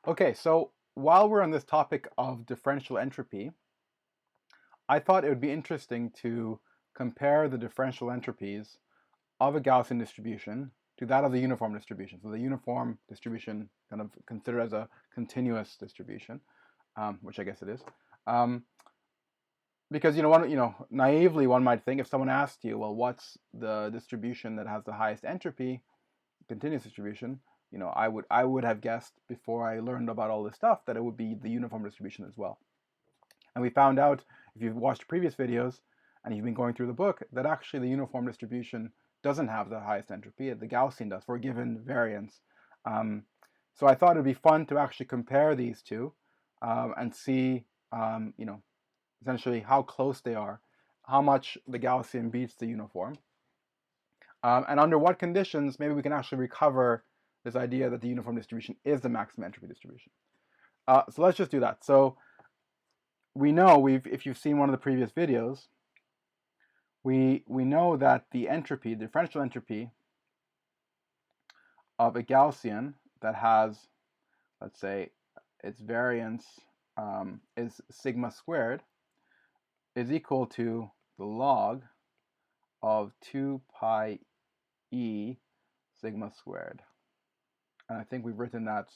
Okay, so while we're on this topic of differential entropy, I thought it would be interesting to compare the differential entropies of a Gaussian distribution to that of the uniform distribution. So the uniform distribution, kind of considered as a continuous distribution, which I guess it is. Because naively one might think, if someone asked you, well, what's the distribution that has the highest entropy, continuous distribution, I would have guessed before I learned about all this stuff that it would be the uniform distribution as well. And we found out, if you've watched previous videos and you've been going through the book, that actually the uniform distribution doesn't have the highest entropy. The Gaussian does for a given variance. So I thought it'd be fun to actually compare these two and see, essentially how close they are, how much the Gaussian beats the uniform, and under what conditions maybe we can actually recover this idea that the uniform distribution is the maximum entropy distribution. So let's just do that. So we know, if you've seen one of the previous videos, we know that the entropy, the differential entropy of a Gaussian that has, let's say, its variance is sigma squared, is equal to the log of 2 pi e sigma squared. And I think we've written that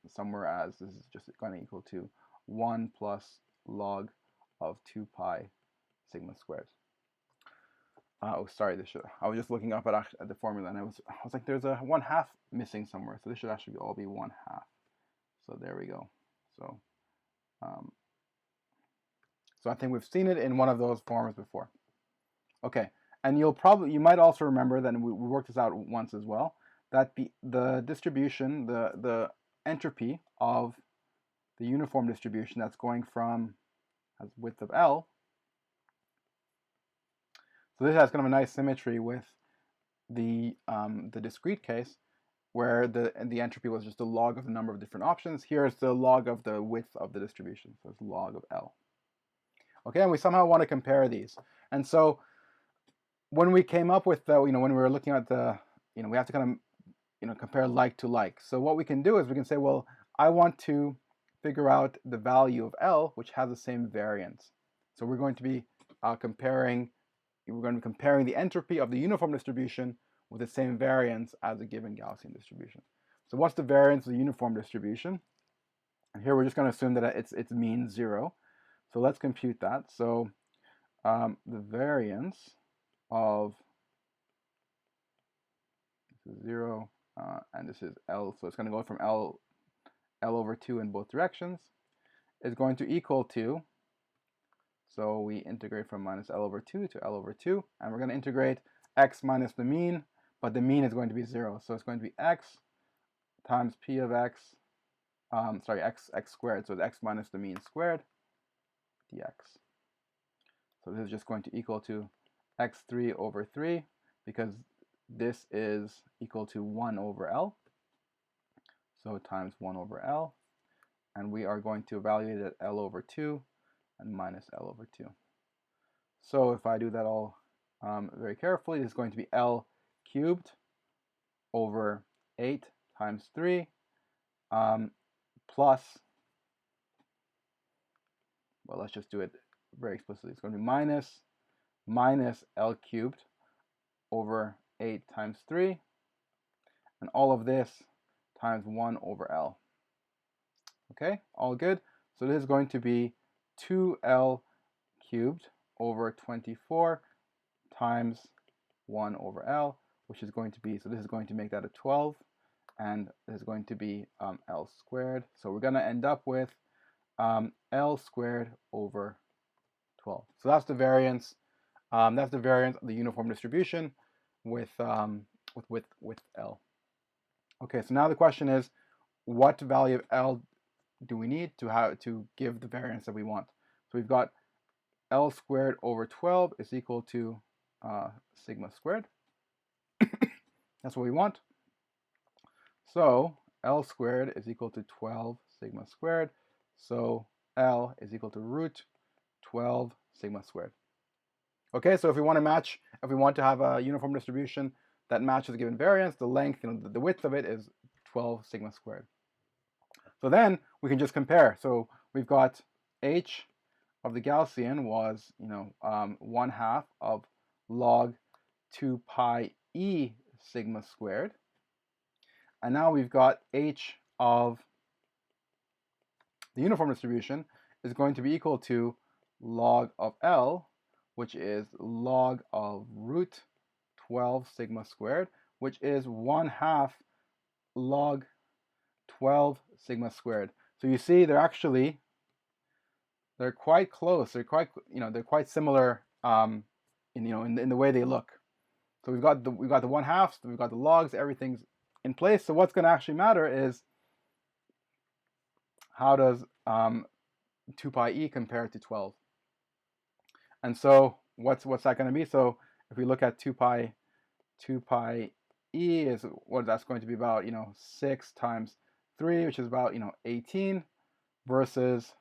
somewhere as this is just going to equal to 1 plus log of 2 pi sigma squared. Oh, sorry, I was just looking up at the formula, and I was like, there's a 1/2 missing somewhere, so this should actually all be 1/2. So there we go. So I think we've seen it in one of those forms before. Okay, and you might also remember that we worked this out once as well, that the distribution, the entropy of the uniform distribution that's going from has width of L. So this has kind of a nice symmetry with the discrete case, where the entropy was just a log of the number of different options. Here is the log of the width of the distribution, so it's log of L. Okay, and we somehow want to compare these. And so when we came up with the, when we were looking at the, we have to kind of, compare like to like. So what we can do is we can say, well, I want to figure out the value of L, which has the same variance. So we're going to be comparing the entropy of the uniform distribution with the same variance as a given Gaussian distribution. So what's the variance of the uniform distribution? And here we're just going to assume that it's mean 0. So let's compute that. So the variance of, this is 0, and this is L, so it's going to go from L over 2 in both directions, is going to equal to, so we integrate from minus L over 2 to L over 2, and we're going to integrate x minus the mean, but the mean is going to be 0, so it's going to be x times p of x, x squared, so it's x minus the mean squared dx. So this is just going to equal to x3 over 3, because this is equal to 1 over L, so times 1 over L, and we are going to evaluate it at L over 2 and minus L over 2. So if I do that all very carefully, it's going to be L cubed over 8 times 3 plus, well, let's just do it very explicitly. It's going to be minus L cubed over 8 times 3, and all of this times 1 over L. Okay, all good. So this is going to be 2L cubed over 24 times 1 over L, which is going to be, so this is going to make that a 12, and this is going to be L squared. So we're going to end up with L squared over 12. So that's the variance. That's the variance of the uniform distribution with L. Okay, so now the question is, what value of L do we need to give the variance that we want? So we've got L squared over 12 is equal to sigma squared. That's what we want. So L squared is equal to 12 sigma squared. So L is equal to root 12 sigma squared. Okay, so if we want to have a uniform distribution that matches a given variance, the length, the width of it is 12 sigma squared. So then we can just compare. So we've got h of the Gaussian was, 1/2 of log 2 pi e sigma squared. And now we've got h of the uniform distribution is going to be equal to log of L, which is log of root 12 sigma squared, which is 1/2 log 12 sigma squared. So you see they're quite close. They're quite similar in the way they look. So we've got the 1/2, we've got the logs, everything's in place. So what's going to actually matter is how does 2 pi e compare to 12? And so what's that going to be? So if we look at 2 pi e is what that's going to be about, 6 times 3, which is about, 18 versus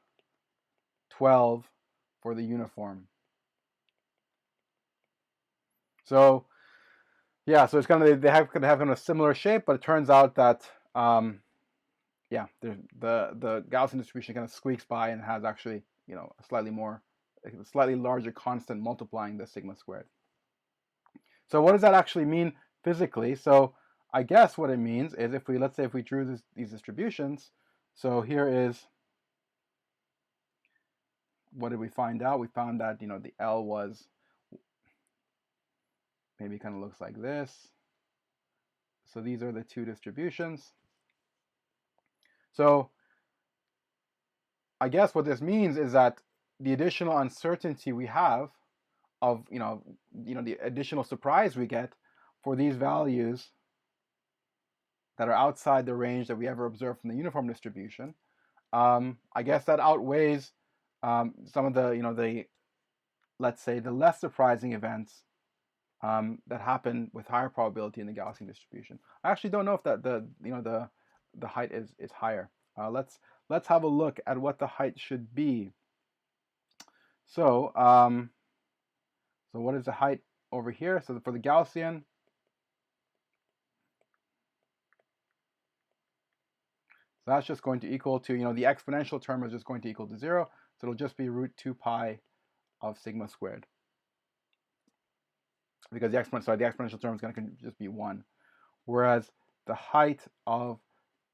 12 for the uniform. So yeah, so it's they have kind of a similar shape, but it turns out that yeah, the Gaussian distribution kind of squeaks by and has actually, a slightly larger constant multiplying the sigma squared. So what does that actually mean physically? So I guess what it means is let's say if we drew these distributions, so here is, what did we find out? We found that, the L was, maybe kind of looks like this. So these are the two distributions. So I guess what this means is that the additional uncertainty we have of, the additional surprise we get for these values that are outside the range that we ever observed from the uniform distribution, I guess that outweighs some of the, let's say, the less surprising events that happen with higher probability in the Gaussian distribution. I actually don't know if that the height is higher. Let's have a look at what the height should be. So so what is the height over here? So for the Gaussian, so that's just going to equal to, the exponential term is just going to equal to 0. So it'll just be root 2 pi of sigma squared. Because the exponential term is going to just be 1. Whereas the height of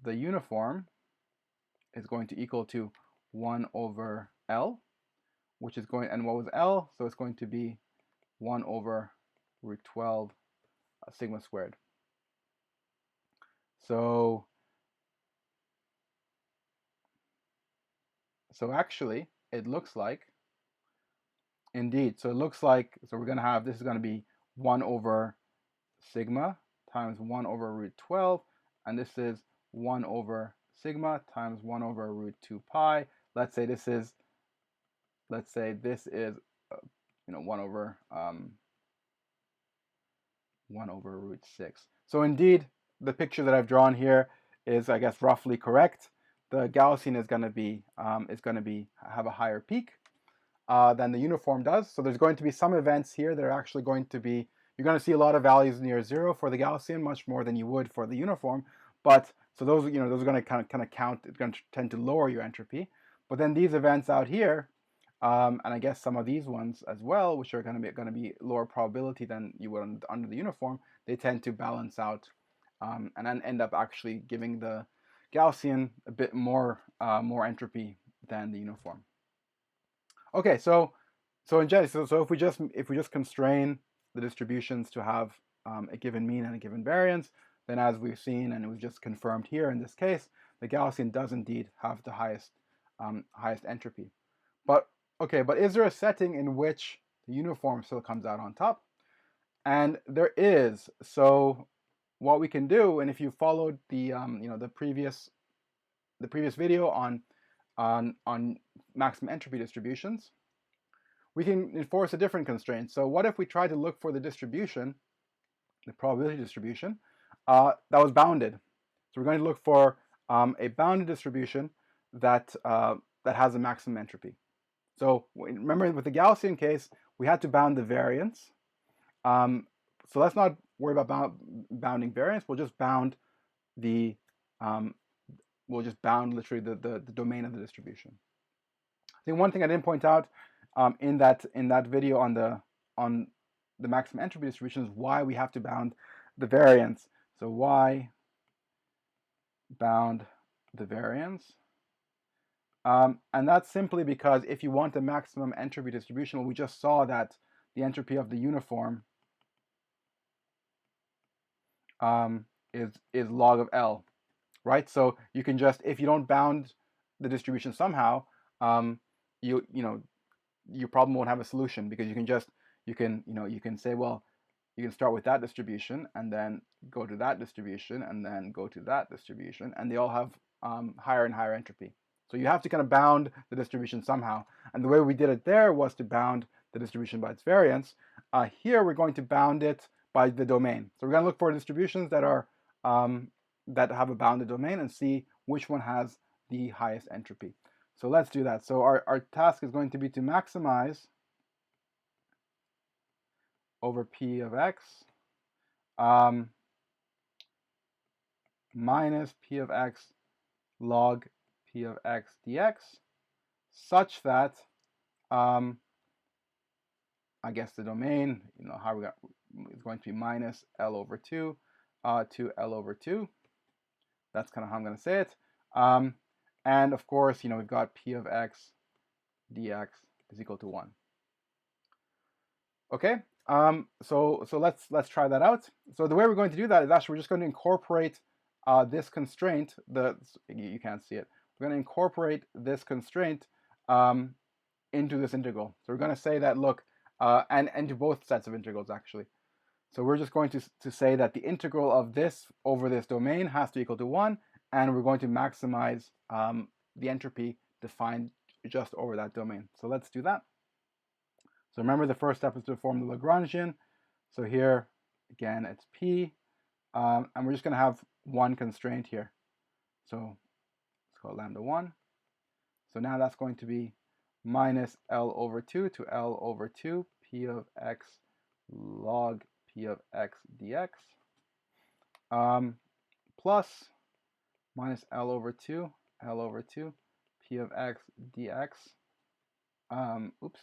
the uniform is going to equal to 1 over L, which is going, and what was L? So it's going to be 1 over root 12 sigma squared. So actually, it looks like, indeed, so it looks like, so we're going to have, this is going to be 1 over sigma times 1 over root 12, and this is 1 over sigma times 1 over root 2 pi. Let's say this is 1 over 1 over root 6. So indeed, the picture that I've drawn here is, I guess, roughly correct. The Gaussian is going to be have a higher peak than the uniform does. So there's going to be some events here that are actually going to be, you're going to see a lot of values near 0 for the Gaussian, much more than you would for the uniform. But so those are going to kind of count. It's going to tend to lower your entropy. But then these events out here, and I guess some of these ones as well, which are going to be lower probability than you would under the uniform, they tend to balance out, and then end up actually giving the Gaussian a bit more entropy than the uniform. Okay, so in general, so if we just constrain the distributions to have a given mean and a given variance, then as we've seen and we've just confirmed here in this case, the Gaussian does indeed have the highest entropy. But okay, but is there a setting in which the uniform still comes out on top? And there is. So what we can do, and if you followed the the previous video on maximum entropy distributions, we can enforce a different constraint. So what if we try to look for the distribution, the probability distribution, that was bounded? So we're going to look for a bounded distribution that has a maximum entropy. So remember, with the Gaussian case, we had to bound the variance. So let's not worry about bounding variance. We'll just bound the we'll just bound literally the domain of the distribution. I think one thing I didn't point out in that video on the maximum entropy distribution is why we have to bound the variance. So why bound the variance? And that's simply because if you want the maximum entropy distribution, well, we just saw that the entropy of the uniform is log of L, right? So you can just, if you don't bound the distribution somehow, you know your problem won't have a solution, because you can say, well, you can start with that distribution and then go to that distribution and then go to that distribution, and they all have higher and higher entropy. So you have to kind of bound the distribution somehow. And the way we did it there was to bound the distribution by its variance. Here we're going to bound it by the domain. So we're going to look for distributions that are that have a bounded domain and see which one has the highest entropy. So let's do that. So our task is going to be to maximize over P of x minus P of x log P of x dx, such that I guess the domain, how we got, is going to be minus L over 2 to L over 2. That's kind of how I'm going to say it. And of course, we've got P of x dx is equal to 1. Okay, so let's try that out. So the way we're going to do that is actually we're just going to incorporate this constraint. You can't see it. We're going to incorporate this constraint into this integral. So we're going to say that, look, and into both sets of integrals actually. So we're just going to say that the integral of this over this domain has to equal to 1, and we're going to maximize the entropy defined just over that domain. So let's do that. So remember, the first step is to form the Lagrangian. So here, again, it's P, and we're just going to have one constraint here. So let's call it lambda 1. So now that's going to be minus L over 2 to L over 2 P of x log P of x dx, plus minus L over 2 P of x dx. Oops.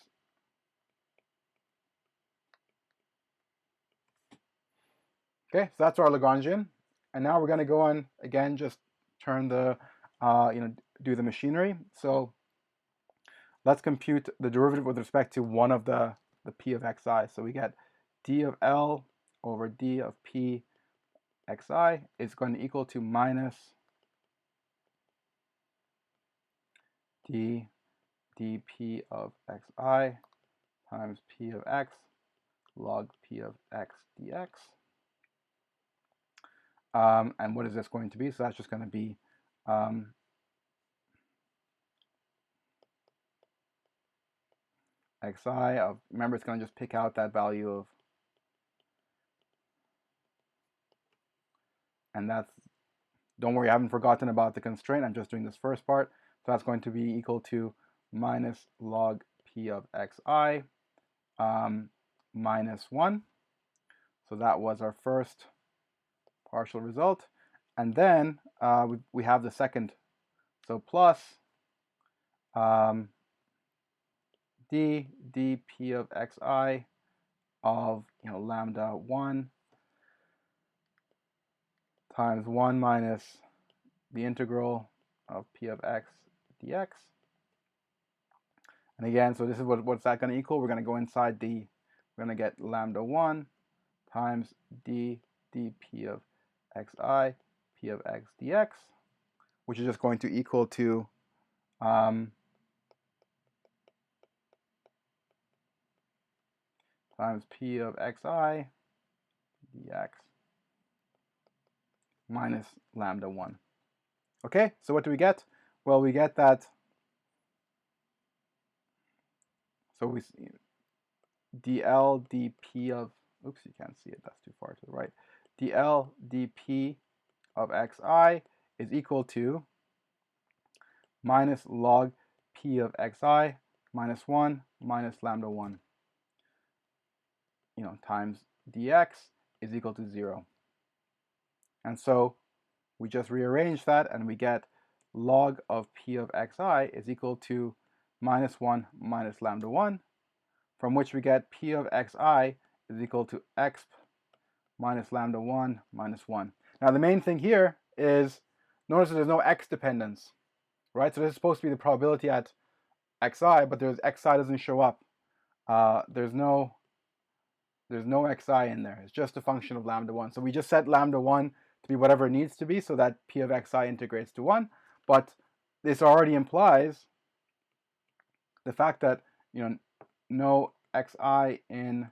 Okay, so that's our Lagrangian. And now we're going to go on, again, just turn the, do the machinery. So let's compute the derivative with respect to one of the P of xi. So we get d of L over d of P xi is going to equal to minus d dp of xi times P of x log P of x dx. And what is this going to be? So that's just going to be xi of, remember, it's going to just pick out that value of, and that's, don't worry, I haven't forgotten about the constraint. I'm just doing this first part. So that's going to be equal to minus log P of xi minus 1. So that was our first partial result. And then we have the second. So plus d dp of xi of lambda 1 times 1 minus the integral of P of x dx. And again, so this is what's that going to equal? We're going to go inside we're going to get lambda 1 times d dp of xi P of x dx, which is just going to equal to times P of xi dx minus lambda 1. Okay, so what do we get? Well, we get that, so we dl dp of, oops, you can't see it, that's too far to the right. dl dp of xi is equal to minus log P of xi minus 1 minus lambda 1, times dx is equal to 0. And so we just rearrange that and we get log of p of xi is equal to -1 minus lambda 1, from which we get p of xi is equal to exp minus lambda 1 minus 1. Now the main thing here is, notice that there's no x dependence, right? So this is supposed to be the probability at xi, but there's xi doesn't show up. There's no xi in there. It's just a function of lambda 1. So we just set lambda 1 to be whatever it needs to be so that p of xi integrates to 1. But this already implies the fact that, no xi in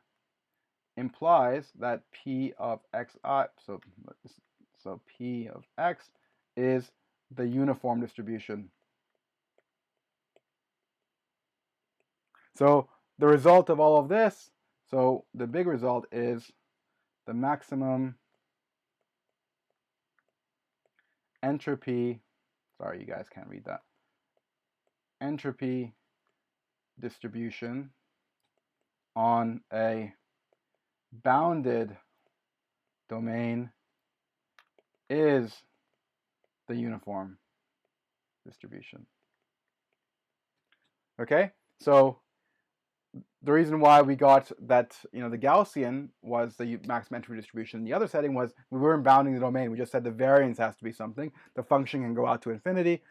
implies that p of xi, so p of x is the uniform distribution. So the result of all of this, so the big result is the maximum entropy, sorry, you guys can't read that, entropy distribution on a bounded domain is the uniform distribution. Okay, so the reason why we got that, the Gaussian was the maximum entropy distribution. The other setting was we weren't bounding the domain. We just said the variance has to be something. The function can go out to infinity.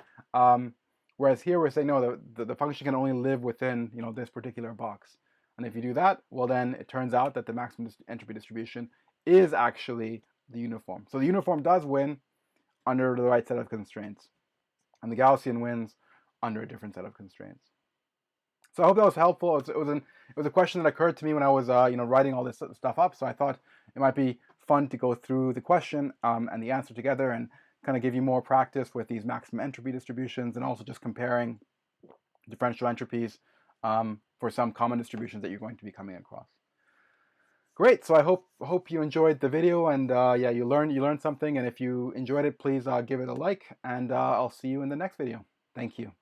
Whereas here we're saying, no, the function can only live within, this particular box. And if you do that, well, then it turns out that the maximum entropy distribution is actually the uniform. So the uniform does win under the right set of constraints, and the Gaussian wins under a different set of constraints. So I hope that was helpful. It was a question that occurred to me when I was writing all this stuff up. So I thought it might be fun to go through the question and the answer together and kind of give you more practice with these maximum entropy distributions, and also just comparing differential entropies for some common distributions that you're going to be coming across. Great. So I hope you enjoyed the video, and yeah, you learned something. And if you enjoyed it, please give it a like, and I'll see you in the next video. Thank you.